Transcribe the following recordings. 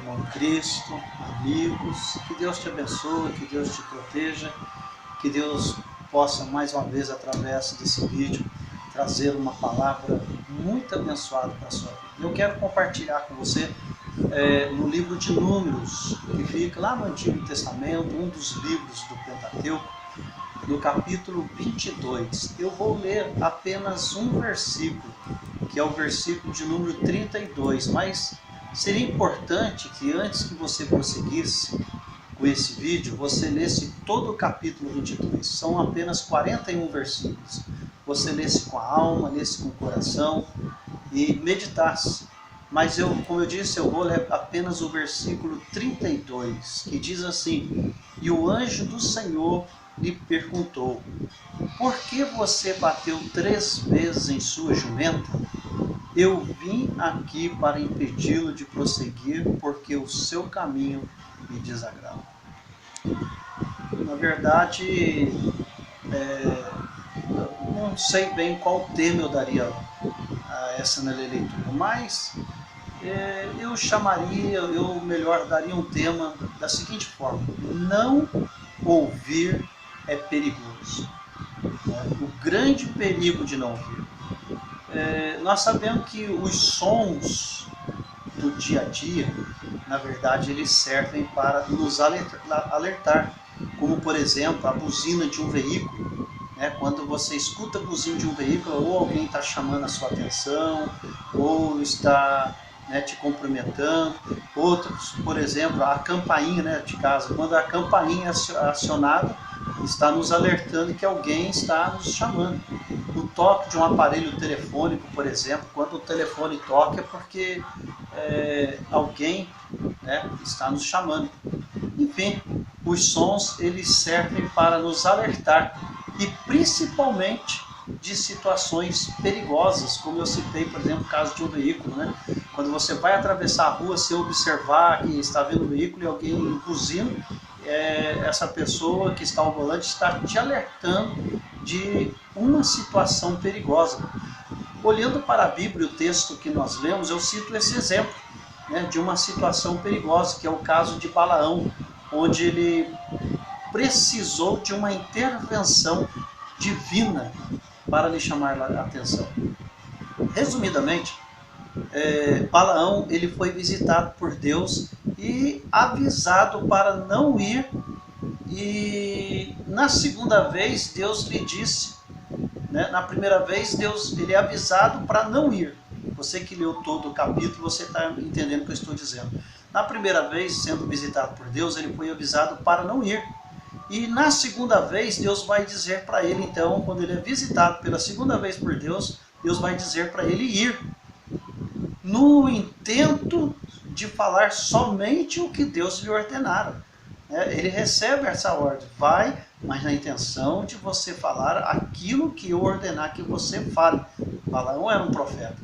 irmão Cristo, amigos, que Deus te abençoe, que Deus te proteja, que Deus possa mais uma vez, através desse vídeo, trazer uma palavra muito abençoada para a sua vida. Eu quero compartilhar com você no livro de Números, que fica lá no Antigo Testamento, um dos livros do Pentateuco, no capítulo 22. Eu vou ler apenas um versículo, que é o versículo de número 32, mas seria importante que antes que você prosseguisse com esse vídeo, você lesse todo o capítulo 22. São apenas 41 versículos. Você lesse com a alma, lesse com o coração e meditasse. Mas como eu disse, eu vou ler apenas o versículo 32, que diz assim: E o anjo do Senhor lhe perguntou: Por que você bateu 3 vezes em sua jumenta? Eu vim aqui para impedi-lo de prosseguir, porque o seu caminho me desagrada. Na verdade, não sei bem qual tema eu daria a essa leitura, mas eu melhor daria um tema da seguinte forma: não ouvir é perigoso. O grande perigo de não ouvir. Nós sabemos que os sons do dia a dia, na verdade, eles servem para nos alertar, como por exemplo a buzina de um veículo. Quando você escuta a buzina de um veículo, ou alguém está chamando a sua atenção, ou está te cumprimentando. Outros, por exemplo, a campainha de casa, quando a campainha é acionada, está nos alertando que alguém está nos chamando. O toque de um aparelho telefônico, por exemplo, quando o telefone toca é porque alguém está nos chamando. Enfim, os sons eles servem para nos alertar, e principalmente de situações perigosas, como eu citei, por exemplo, o caso de um veículo. Quando você vai atravessar a rua, se observar que está vendo um veículo e alguém buzina, essa pessoa que está ao volante está te alertando de uma situação perigosa. Olhando para a Bíblia, o texto que nós lemos, eu cito esse exemplo de uma situação perigosa, que é o caso de Balaão, onde ele precisou de uma intervenção divina para lhe chamar a atenção. Resumidamente, Balaão ele foi visitado por Deus e avisado para não ir, e na segunda vez Deus lhe disse, na primeira vez Deus ele é avisado para não ir. Você que leu todo o capítulo, você está entendendo o que eu estou dizendo. Na primeira vez, sendo visitado por Deus, ele foi avisado para não ir. E na segunda vez, Deus vai dizer para ele, então, quando ele é visitado pela segunda vez por Deus, Deus vai dizer para ele ir, no intento de falar somente o que Deus lhe ordenara. Ele recebe essa ordem: vai, mas na intenção de você falar aquilo que eu ordenar que você fale. Balaão era um profeta.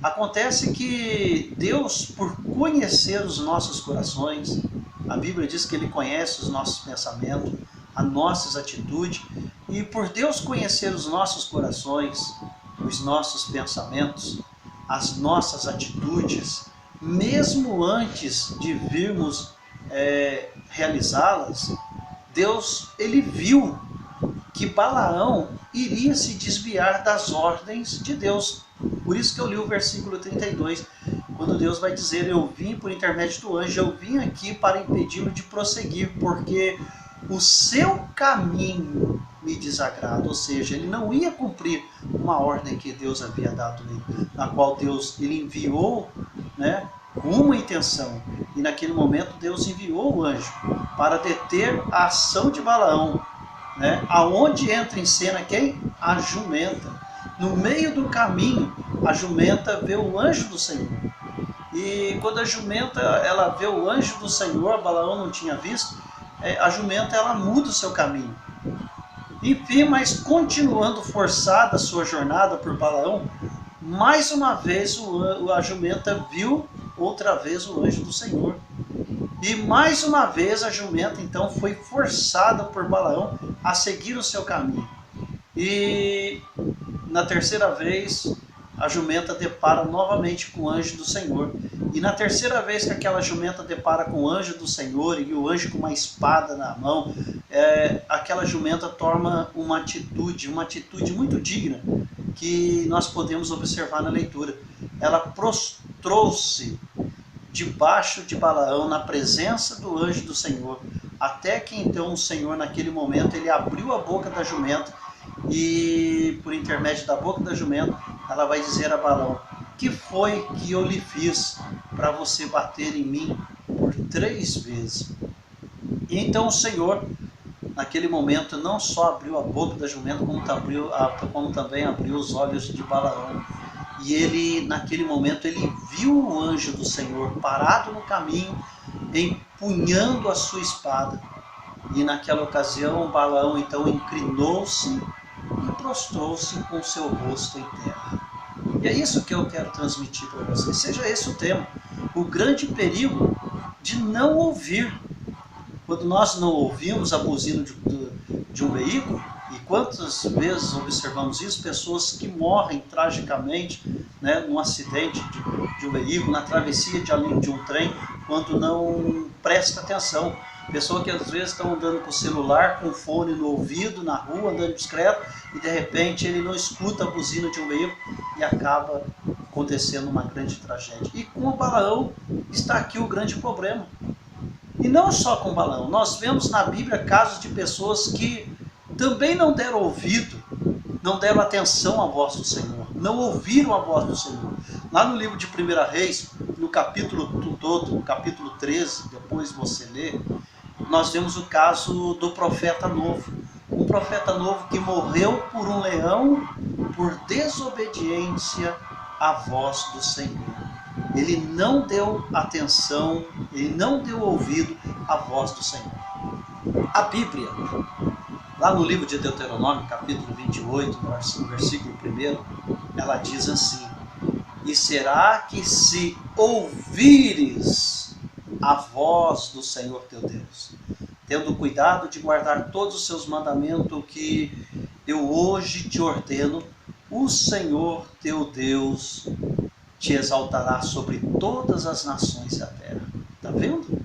Acontece que Deus, por conhecer os nossos corações, a Bíblia diz que Ele conhece os nossos pensamentos, as nossas atitudes, e por Deus conhecer os nossos corações, os nossos pensamentos, as nossas atitudes, mesmo antes de virmos realizá-las, Deus ele viu que Balaão iria se desviar das ordens de Deus. Por isso que eu li o versículo 32, quando Deus vai dizer: eu vim por intermédio do anjo, eu vim aqui para impedi-lo de prosseguir, porque o seu caminho me desagrada. Ou seja, ele não ia cumprir uma ordem que Deus havia dado a ele, na qual Deus ele enviou com uma intenção. E naquele momento Deus enviou o anjo para deter a ação de Balaão. Aonde entra em cena quem? A jumenta. No meio do caminho, a jumenta vê o anjo do Senhor. E quando a jumenta ela vê o anjo do Senhor, Balaão não tinha visto, a jumenta ela muda o seu caminho. Enfim, mas continuando forçada a sua jornada por Balaão, mais uma vez a jumenta viu outra vez o anjo do Senhor. E mais uma vez a jumenta então foi forçada por Balaão a seguir o seu caminho. E na terceira vez a jumenta depara novamente com o anjo do Senhor. E na terceira vez que aquela jumenta depara com o anjo do Senhor e o anjo com uma espada na mão, aquela jumenta toma uma atitude muito digna que nós podemos observar na leitura. Ela prostrou-se debaixo de Balaão na presença do anjo do Senhor, até que então o Senhor naquele momento ele abriu a boca da jumenta e por intermédio da boca da jumenta ela vai dizer a Balaão: que foi que eu lhe fiz para você bater em mim por 3 vezes? E então o Senhor naquele momento não só abriu a boca da jumenta, como também abriu os olhos de Balaão. E ele, naquele momento, ele viu o anjo do Senhor parado no caminho, empunhando a sua espada. E naquela ocasião, Balaão então inclinou-se e prostrou-se com seu rosto em terra. E é isso que eu quero transmitir para vocês. Seja esse o tema. O grande perigo de não ouvir. Quando nós não ouvimos a buzina de um veículo, e quantas vezes observamos isso, pessoas que morrem tragicamente, né, num acidente de um veículo, na travessia de um trem, quando não presta atenção. Pessoas que às vezes estão andando com o celular, com o fone no ouvido, na rua, andando de bicicleta, e de repente ele não escuta a buzina de um veículo e acaba acontecendo uma grande tragédia. E com o Balaão está aqui o grande problema. E não só com Balaão, nós vemos na Bíblia casos de pessoas que também não deram ouvido, não deram atenção à voz do Senhor, não ouviram a voz do Senhor. Lá no livro de 1 Reis, no capítulo todo, capítulo 13, depois você lê, nós vemos o caso do profeta novo. Um profeta novo que morreu por um leão por desobediência à voz do Senhor. Ele não deu atenção, ele não deu ouvido à voz do Senhor. A Bíblia, lá no livro de Deuteronômio, capítulo 28, no versículo 1, ela diz assim: e será que se ouvires a voz do Senhor teu Deus, tendo cuidado de guardar todos os seus mandamentos que eu hoje te ordeno, o Senhor teu Deus te exaltará sobre todas as nações da terra. Está vendo?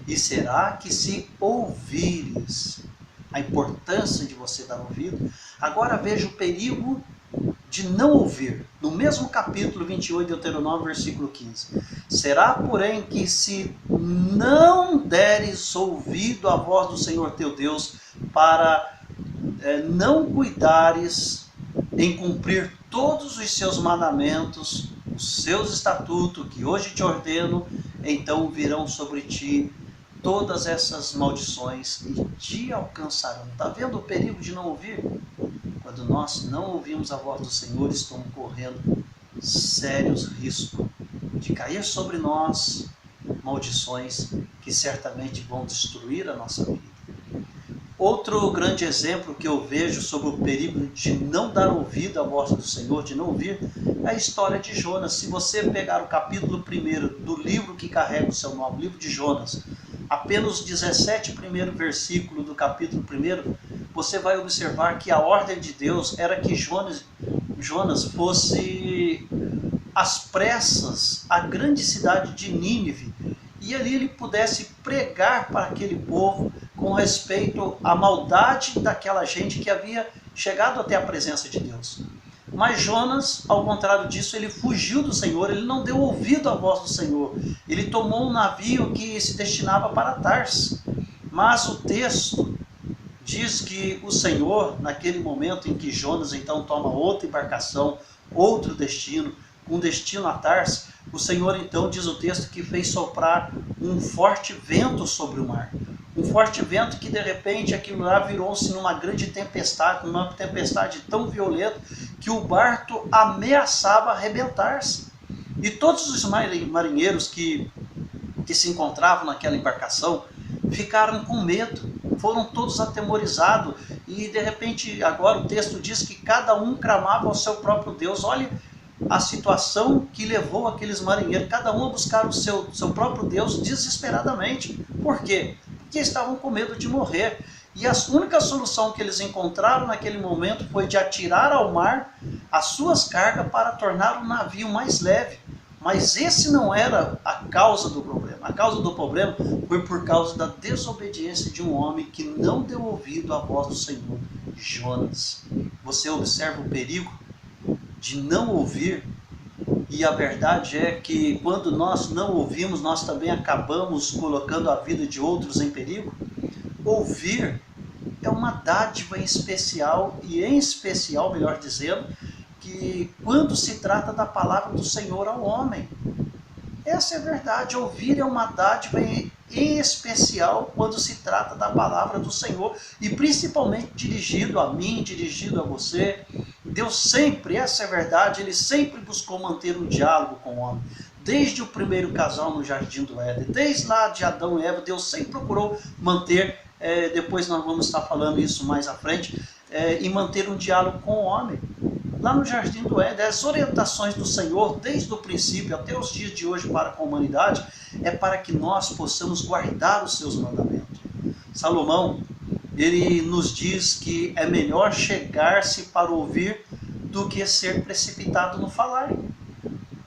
E será que se ouvires, a importância de você dar ouvido. Agora veja o perigo de não ouvir. No mesmo capítulo 28 de Deuteronômio, versículo 15. Será, porém, que se não deres ouvido à voz do Senhor teu Deus, para não cuidares em cumprir todos os seus mandamentos, os seus estatutos, que hoje te ordeno, então virão sobre ti todas essas maldições e te alcançarão. Está vendo o perigo de não ouvir? Quando nós não ouvimos a voz do Senhor, estamos correndo sérios riscos de cair sobre nós maldições que certamente vão destruir a nossa vida. Outro grande exemplo que eu vejo sobre o perigo de não dar ouvido à voz do Senhor, de não ouvir, é a história de Jonas. Se você pegar o capítulo 1 do livro que carrega o seu nome, o livro de Jonas, apenas os 17 primeiros versículos do capítulo 1, você vai observar que a ordem de Deus era que Jonas fosse às pressas à grande cidade de Nínive, e ali ele pudesse pregar para aquele povo com respeito à maldade daquela gente que havia chegado até a presença de Deus. Mas Jonas, ao contrário disso, ele fugiu do Senhor, ele não deu ouvido à voz do Senhor. Ele tomou um navio que se destinava para Tarsis. Mas o texto diz que o Senhor, naquele momento em que Jonas então toma outra embarcação, outro destino, um destino a Tarsis, o Senhor então, diz o texto, que fez soprar um forte vento sobre o mar. Um forte vento que de repente aquilo lá virou-se numa grande tempestade, uma tempestade tão violenta que o barco ameaçava arrebentar-se. E todos os marinheiros que se encontravam naquela embarcação ficaram com medo, foram todos atemorizados. E de repente agora o texto diz que cada um clamava ao seu próprio Deus. Olha a situação que levou aqueles marinheiros, cada um a buscar o seu próprio Deus desesperadamente. Por quê? Porque estavam com medo de morrer. E a única solução que eles encontraram naquele momento foi de atirar ao mar as suas cargas para tornar o navio mais leve. Mas esse não era a causa do problema. A causa do problema foi por causa da desobediência de um homem que não deu ouvido à voz do Senhor, Jonas. Você observa o perigo de não ouvir, e a verdade é que quando nós não ouvimos, nós também acabamos colocando a vida de outros em perigo. Ouvir é uma dádiva em especial, e em especial, melhor dizendo, que quando se trata da palavra do Senhor ao homem. Essa é a verdade. Ouvir é uma dádiva em especial quando se trata da palavra do Senhor, e principalmente dirigido a mim, dirigido a você. Deus sempre, essa é a verdade, Ele sempre buscou manter um diálogo com o homem. Desde o primeiro casal no Jardim do Éden, desde lá de Adão e Eva, Deus sempre procurou manter, depois nós vamos estar falando isso mais à frente, e manter um diálogo com o homem. Lá no Jardim do Éden, as orientações do Senhor, desde o princípio até os dias de hoje para com a humanidade, é para que nós possamos guardar os seus mandamentos. Salomão, ele nos diz que é melhor chegar-se para ouvir do que ser precipitado no falar.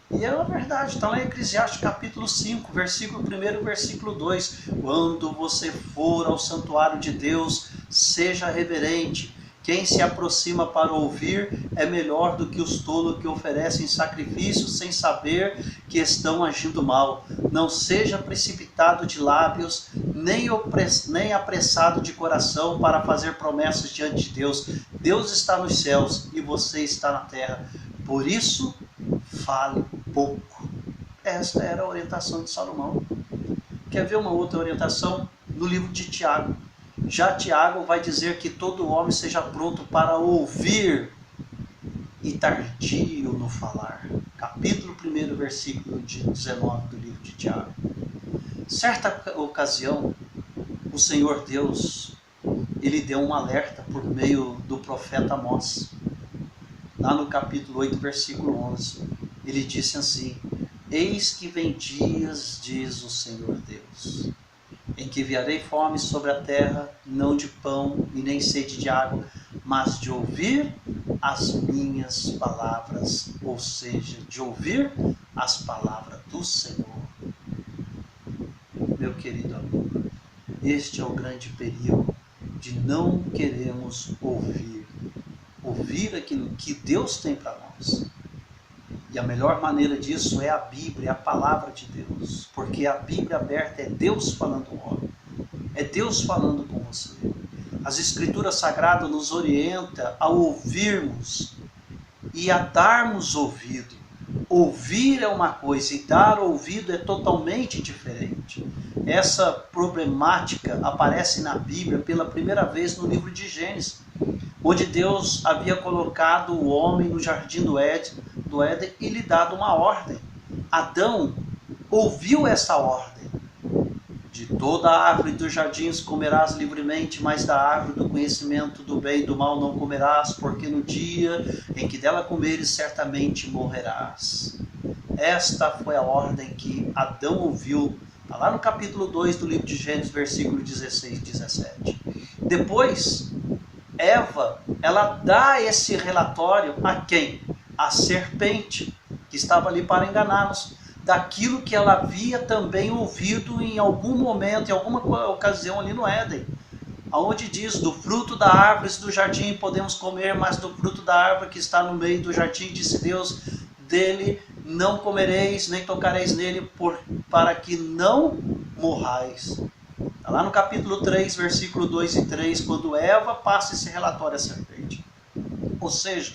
E é uma verdade, está lá em Eclesiastes capítulo 5, versículo 1 e versículo 2. Quando você for ao santuário de Deus, seja reverente. Quem se aproxima para ouvir é melhor do que os tolos que oferecem sacrifícios sem saber que estão agindo mal. Não seja precipitado de lábios, nem apressado de coração para fazer promessas diante de Deus. Deus está nos céus e você está na terra. Por isso, fale pouco. Esta era a orientação de Salomão. Quer ver uma outra orientação? No livro de Tiago. Já Tiago vai dizer que todo homem seja pronto para ouvir e tardio no falar. Capítulo 1, versículo 19 do livro de Tiago. Certa ocasião, o Senhor Deus, Ele deu um alerta por meio do profeta Amós. Lá no capítulo 8, versículo 11, Ele disse assim: Eis que vem dias, diz o Senhor Deus, em que enviarei fome sobre a terra, não de pão e nem sede de água, mas de ouvir as minhas palavras, ou seja, de ouvir as palavras do Senhor. Meu querido amigo, este é o grande perigo de não queremos ouvir aquilo que Deus tem para nós. E a melhor maneira disso é a Bíblia, a palavra de Deus. Porque a Bíblia aberta é Deus falando com o homem. É Deus falando com você. As Escrituras Sagradas nos orientam a ouvirmos e a darmos ouvido. Ouvir é uma coisa e dar ouvido é totalmente diferente. Essa problemática aparece na Bíblia pela primeira vez no livro de Gênesis, onde Deus havia colocado o homem no jardim do Éden e lhe dado uma ordem. Adão ouviu essa ordem. De toda a árvore dos jardins comerás livremente, mas da árvore do conhecimento do bem e do mal não comerás, porque no dia em que dela comeres certamente morrerás. Esta foi a ordem que Adão ouviu, está lá no capítulo 2 do livro de Gênesis, versículo 16 e 17. Depois, Eva, ela dá esse relatório a quem? A serpente, que estava ali para enganá-los, daquilo que ela havia também ouvido em algum momento, em alguma ocasião ali no Éden, onde diz: do fruto da árvore do jardim podemos comer, mas do fruto da árvore que está no meio do jardim, disse Deus, dele não comereis, nem tocareis nele, para que não morrais. Está lá no capítulo 3, versículo 2 e 3, quando Eva passa esse relatório à serpente. Ou seja,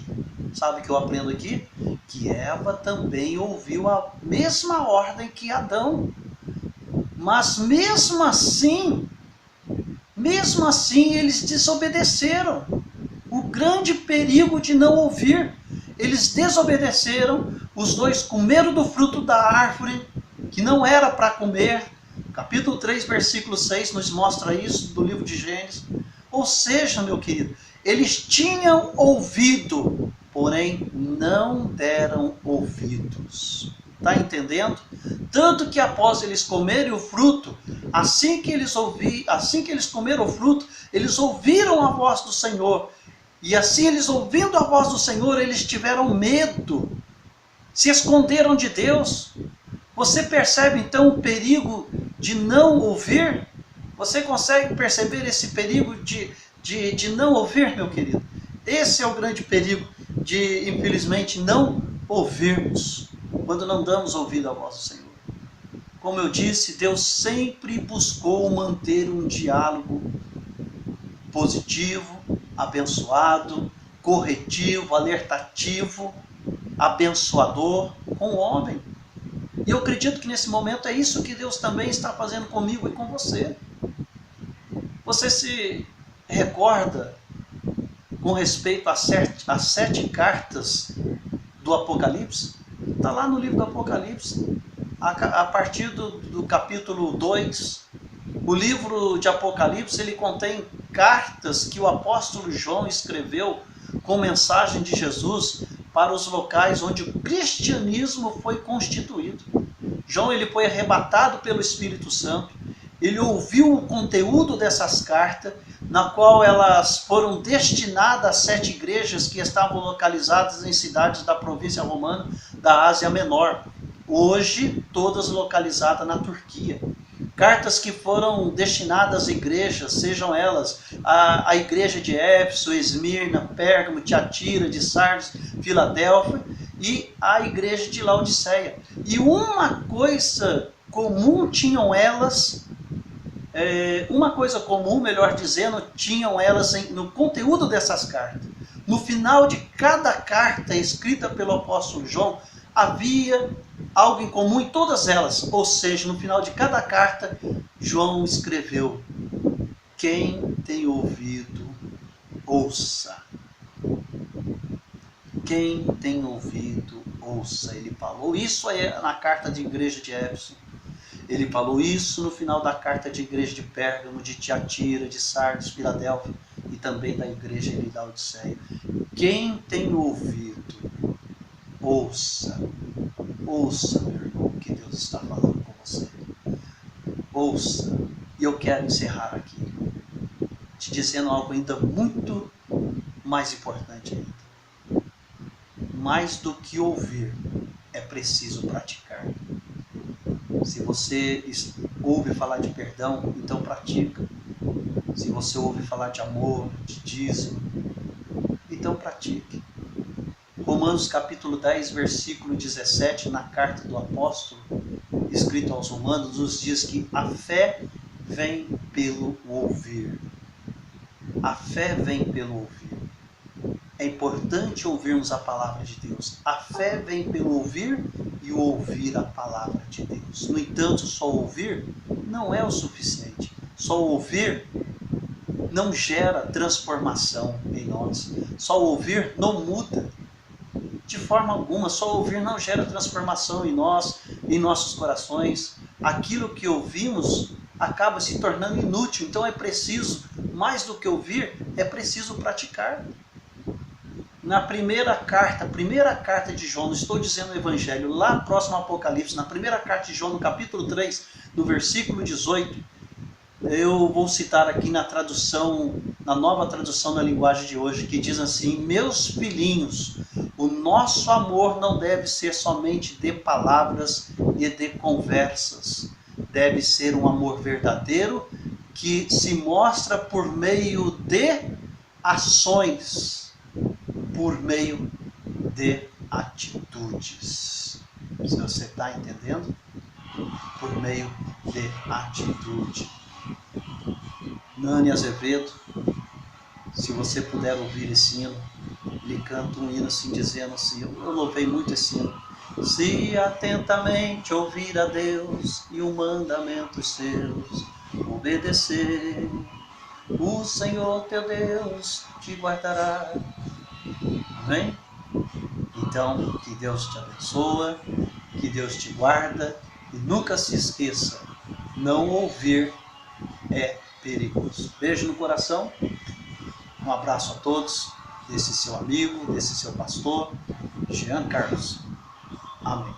sabe o que eu aprendo aqui? Que Eva também ouviu a mesma ordem que Adão. Mas mesmo assim eles desobedeceram. O grande perigo de não ouvir. Eles desobedeceram, os dois comeram do fruto da árvore, que não era para comer. Capítulo 3, versículo 6 nos mostra isso do livro de Gênesis. Ou seja, meu querido, eles tinham ouvido, porém não deram ouvidos. Está entendendo? Tanto que após eles comerem o fruto, assim que eles comeram o fruto, eles ouviram a voz do Senhor. E assim eles ouvindo a voz do Senhor, eles tiveram medo. Se esconderam de Deus. Você percebe então o perigo de não ouvir? Você consegue perceber esse perigo de não ouvir, meu querido? Esse é o grande perigo de, infelizmente, não ouvirmos, quando não damos ouvido à voz do Senhor. Como eu disse, Deus sempre buscou manter um diálogo positivo, abençoado, corretivo, alertativo, abençoador com o homem. E eu acredito que nesse momento é isso que Deus também está fazendo comigo e com você. Você se recorda com respeito às 7 cartas do Apocalipse? Está lá no livro do Apocalipse, a partir do capítulo 2. O livro de Apocalipse, ele contém cartas que o apóstolo João escreveu com mensagem de Jesus para os locais onde o cristianismo foi constituído. João, ele foi arrebatado pelo Espírito Santo, ele ouviu o conteúdo dessas cartas, na qual elas foram destinadas a 7 igrejas que estavam localizadas em cidades da província romana da Ásia Menor, hoje todas localizadas na Turquia. Cartas que foram destinadas às igrejas, sejam elas a igreja de Éfeso, Esmirna, Pérgamo, Tiatira, de Sardes, Filadélfia e a igreja de Laodiceia. E uma coisa comum tinham elas, tinham elas no conteúdo dessas cartas. No final de cada carta escrita pelo apóstolo João, havia algo em comum em todas elas. Ou seja, no final de cada carta, João escreveu: quem tem ouvido, ouça. Quem tem ouvido, ouça. Ele falou isso na carta de igreja de Éfeso. Ele falou isso no final da carta de igreja de Pérgamo, de Tiatira, de Sardes, Filadélfia e também da igreja de Laodiceia. Quem tem ouvido, ouça. Ouça, meu irmão, o que Deus está falando com você. Ouça. E eu quero encerrar aqui te dizendo algo ainda muito mais importante ainda. Mais do que ouvir, é preciso praticar. Se você ouve falar de perdão, então pratica. Se você ouve falar de amor, de dízimo, então pratique. Romanos capítulo 10, versículo 17, na carta do apóstolo, escrito aos Romanos, nos diz que a fé vem pelo ouvir. A fé vem pelo ouvir. É importante ouvirmos a palavra de Deus. A fé vem pelo ouvir e ouvir a palavra de Deus. No entanto, só ouvir não é o suficiente. Só ouvir não gera transformação em nós. Só ouvir não muda. De forma alguma, só ouvir não gera transformação em nós, em nossos corações. Aquilo que ouvimos acaba se tornando inútil. Então é preciso, mais do que ouvir, é preciso praticar. Na primeira carta de João, não estou dizendo o Evangelho, lá próximo ao Apocalipse, na primeira carta de João, no capítulo 3, no versículo 18, eu vou citar aqui na tradução, na nova tradução da linguagem de hoje, que diz assim: meus filhinhos, o nosso amor não deve ser somente de palavras e de conversas. Deve ser um amor verdadeiro que se mostra por meio de ações, por meio de atitudes. Se você está entendendo? Por meio de atitude. Nani Azevedo, se você puder ouvir esse hino, ele canta um hino assim, dizendo assim, eu louvei muito esse hino: se atentamente ouvir a Deus e os mandamentos seus obedecer, o Senhor teu Deus te guardará. Amém? Então, que Deus te abençoe, que Deus te guarda, e nunca se esqueça, não ouvir é perigoso. Beijo no coração, um abraço a todos, desse seu amigo, desse seu pastor, Jean Carlos. Amém.